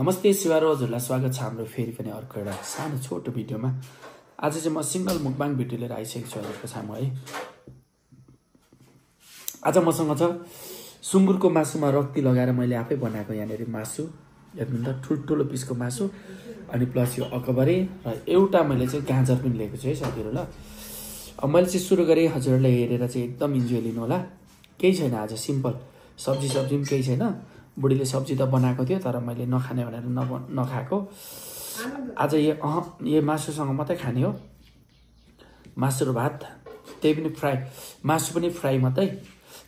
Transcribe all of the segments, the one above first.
नमस्ते शिवारो हजुरलाई स्वागत छ हाम्रो फेरि पनि अर्को एउटा सानो छोटो भिडियोमा। आज चाहिँ म सिंगल मुकबाङ भिडियो लिएर आइसकेको छु हजुरको सामु है। आज मसँग छ सुँगुरको मासुमा रक्ति लगाएर मैले आफै बनाएको यहाँनेरि मासु, हेर्नु त ठुल्ठुलो पिसको मासु, अनि प्लस यो अकबरे र एउटा मैले चाहिँ गाजर पनि लिएको छु है साथीहरु। ल अब मैले चाहिँ सुरु गरेँ, हजुरहरूले हेरेर चाहिँ एकदम इन्जोय लिनु होला। केही छैन, आज सिम्पल सब्जी पनि केही छैन। बुढीले सब्जी त बनाएको थियो तर मैले नखाने भनेर नखाएको। आज यो मासुसँग मात्रै खाने हो, मासु र भात, त्यही पनि फ्राई, मासु पनि फ्राई मात्रै।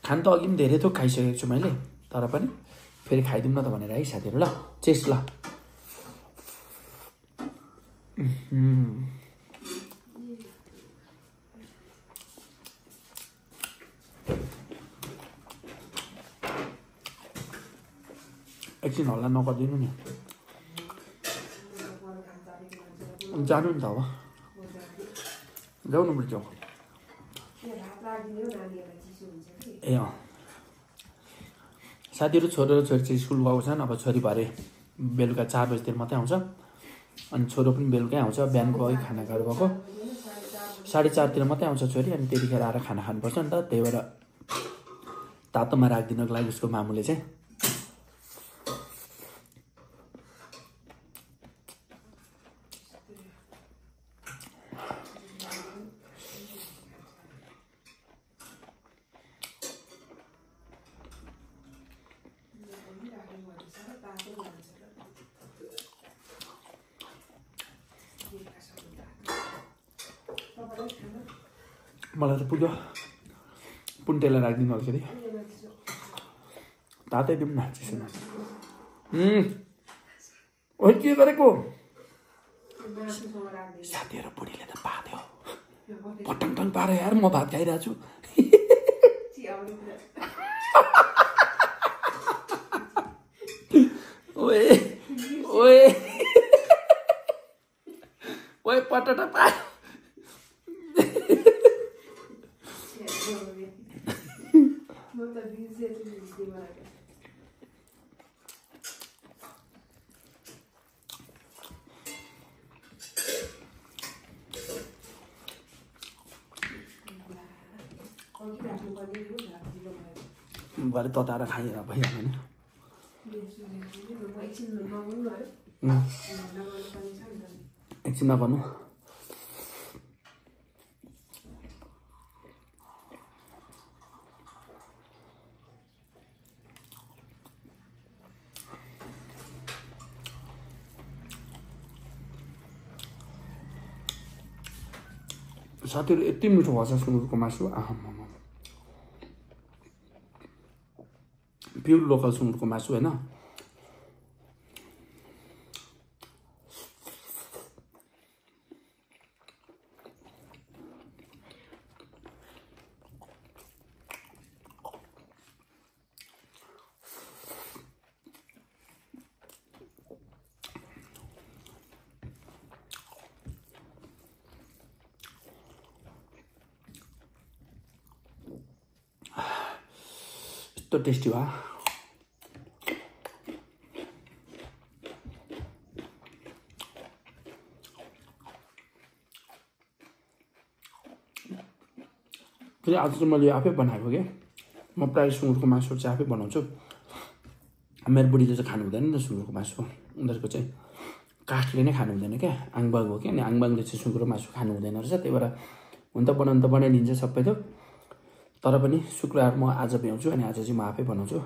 खान त अघि पनि धेरै थोक खाइसकेको छु मैले, तर पनि फेरि खाइदिउँ न त भनेर है साथीहरु। ल चेस्ट ल। एकछिन हल्ला नगरिदिनु नि, जानु नि त अब, जाउँ न बुझ्छौ। ए साथीहरु, छोरो र छोरी चाहिँ स्कुल गएको छन्। अब छोरी भरे बेलुका 4 बजीतिर मात्रै आउँछ, अनि छोरो पनि बेलुकै आउँछ। बिहानको अघि खाना खाएर गएको, 4:30 तिर मात्रै आउँछ छोरी। अनि त्यतिखेर आएर खाना खानुपर्छ नि त, त्यही भएर तातोमा राखिदिनको लागि उसको मामुले चाहिँ मलाई त पुग्यो। पुन्टेलाई राखिदिनु अलिकति, तातै दिउँ न। ओ के गरेको साथीहरु, बुढीले त पाद्यो, पटङ पारे यार। म भात खाइरहेको छु। ओए ओए ओए पटटा पा। भरे तताएर खाइएर भइहाल्यो नि। एकछिन नगर्नु। साथीहरु, यति मिठो भएछ सुँगुरको मासु। प्योर लोकल सुँगुरको मासु हैन। यस्तो टेस्टी भयो। फेरि आज चाहिँ मैले आफै बनाएको के। म प्रायः सुँगुरको मासु चाहिँ आफै बनाउँछु। मेरो बुढीले चाहिँ खानु हुँदैन नि त सुँगुरको मासु, उनीहरूको चाहिँ काठले नै खानु हुँदैन क्या, आङबाङ हो क्या। अनि आङबाङले चाहिँ सुँगुरको मासु खानु हुँदैन रहेछ, त्यही भएर हुन त बनाउनु त बनाइदिन्छ सबै थोक, तर पनि शुक्रबार म आज भ्याउँछु, अनि आज चाहिँ म आफै बनाउँछु।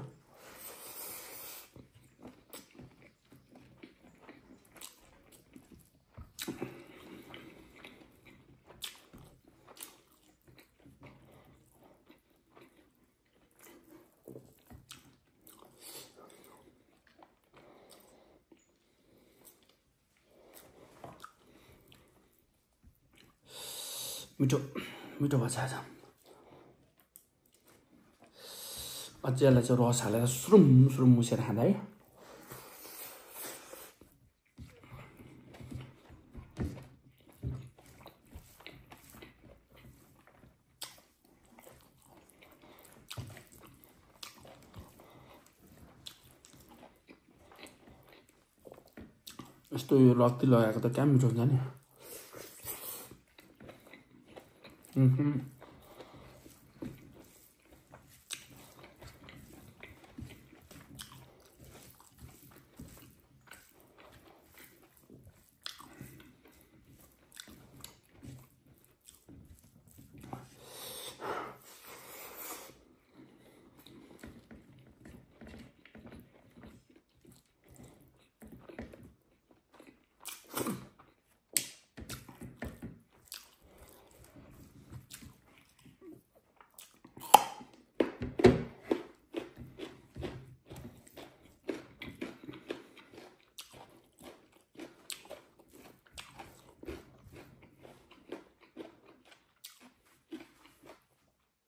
मिठो मिठो भएछ आज। अझै यसलाई चाहिँ रस हालेर सुरुम सुरुम मुसेर खाँदा है। यस्तो यो रक्ती लगाएको त क्या मिठो हुन्छ नि।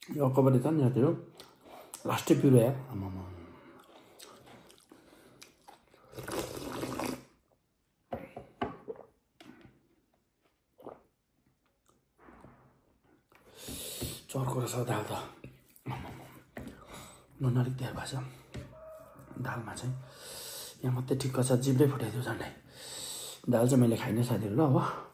यो अकबरी छ नि यहाँ त्यो लास्टै पिरो यार। चर्को रहेछ दाल त नुन अलिक धेरै भएछ दालमा चाहिँ। यहाँ मात्रै ठिक्क छ, जिब्रै फुटाइदियो झन्डै। दाल चाहिँ मैले खाइनँ साथीहरू ल। अब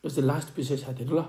यो चाहिँ लास्ट पिस है साथीहरू ल